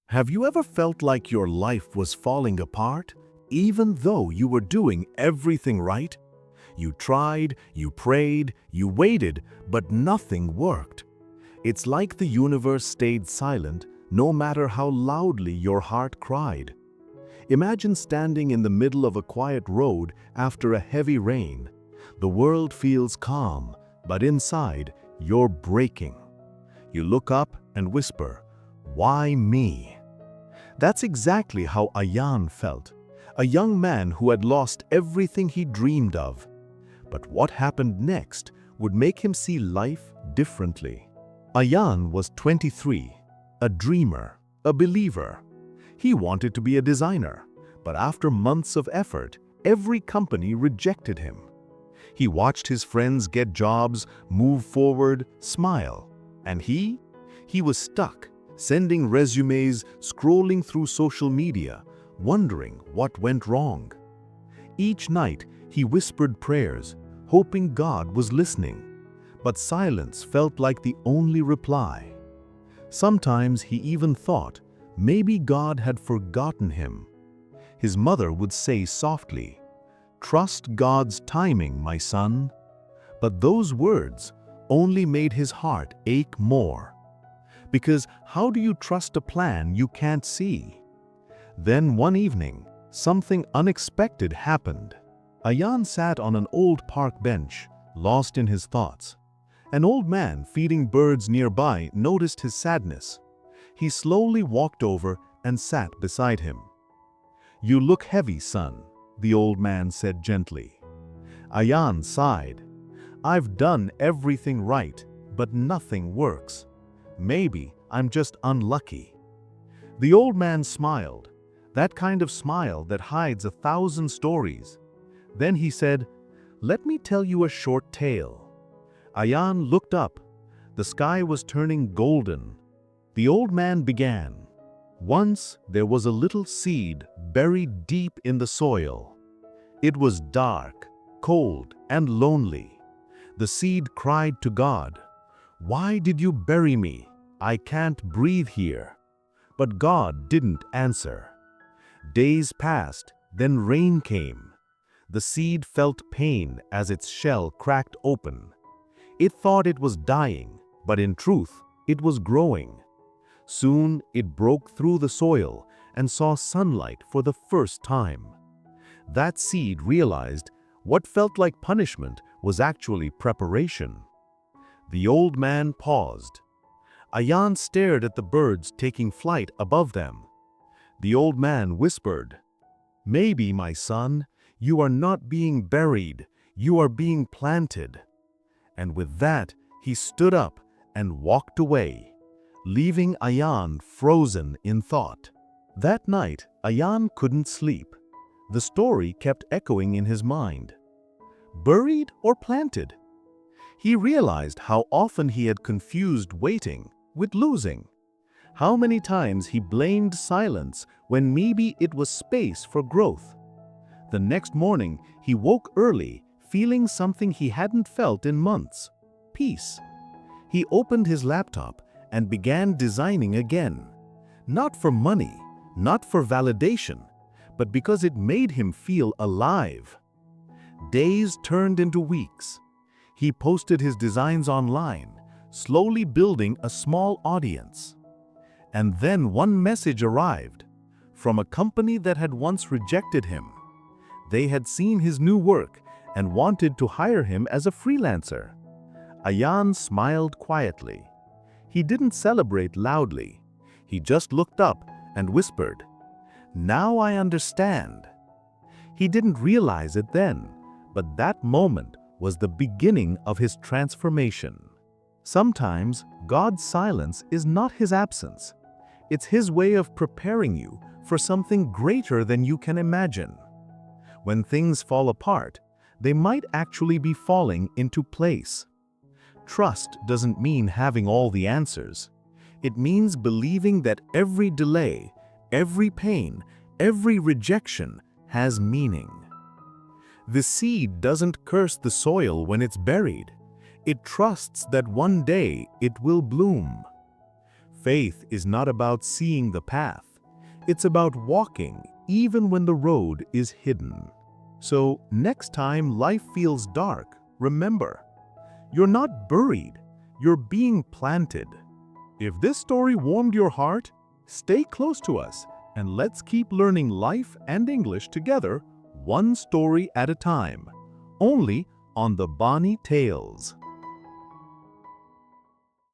Have you ever felt like your life was falling apart, even though you were doing everything right? You tried, you prayed, you waited, but nothing worked. It's like the universe stayed silent, no matter how loudly your heart cried. Imagine standing in the middle of a quiet road after a heavy rain. The world feels calm, but inside, you're breaking. You look up and whisper, "Why me?" That's exactly how Ayaan felt, a young man who had lost everything he dreamed of. But what happened next would make him see life differently. Ayaan was 23, a dreamer, a believer. He wanted to be a designer, but after months of effort, every company rejected him. He watched his friends get jobs, move forward, smile. And he was stuck, sending resumes, scrolling through social media, wondering what went wrong. Each night, he whispered prayers, hoping God was listening. But silence felt like the only reply. Sometimes he even thought maybe God had forgotten him. His mother would say softly, "Trust God's timing, my son." But those words only made his heart ache more. Because how do you trust a plan you can't see? Then one evening, something unexpected happened. Ayaan sat on an old park bench, lost in his thoughts. An old man feeding birds nearby noticed his sadness. He slowly walked over and sat beside him. "You look heavy, son," the old man said gently. Ayaan sighed. "I've done everything right, but nothing works. Maybe I'm just unlucky." The old man smiled, that kind of smile that hides 1,000 stories. Then he said, "Let me tell you a short tale." Ayaan looked up. The sky was turning golden. The old man began. Once there was a little seed buried deep in the soil. It was dark, cold, and lonely. The seed cried to God, "Why did you bury me? I can't breathe here." But God didn't answer. Days passed, then rain came. The seed felt pain as its shell cracked open. It thought it was dying, but in truth, it was growing. Soon it broke through the soil and saw sunlight for the first time. That seed realized what felt like punishment was actually preparation. The old man paused. Ayaan stared at the birds taking flight above them. The old man whispered, "Maybe, my son, you are not being buried, you are being planted." And with that, he stood up and walked away, leaving Ayaan frozen in thought. That night, Ayaan couldn't sleep. The story kept echoing in his mind. Buried or planted? He realized how often he had confused waiting with losing. How many times he blamed silence when maybe it was space for growth. The next morning, he woke early, feeling something he hadn't felt in months: peace. He opened his laptop and began designing again. Not for money, not for validation, but because it made him feel alive. Days turned into weeks. He posted his designs online, slowly building a small audience. And then one message arrived from a company that had once rejected him. They had seen his new work and wanted to hire him as a freelancer. Ayaan smiled quietly. He didn't celebrate loudly. He just looked up and whispered, "Now I understand." He didn't realize it then, but that moment was the beginning of his transformation. Sometimes God's silence is not his absence. It's his way of preparing you for something greater than you can imagine. When things fall apart, they might actually be falling into place. Trust doesn't mean having all the answers. It means believing that every delay, every pain, every rejection has meaning. The seed doesn't curse the soil when it's buried. It trusts that one day it will bloom. Faith is not about seeing the path. It's about walking even when the road is hidden. So next time life feels dark, remember, you're not buried, you're being planted. If this story warmed your heart, stay close to us and let's keep learning life and English together, one story at a time, only on the Bani Tales.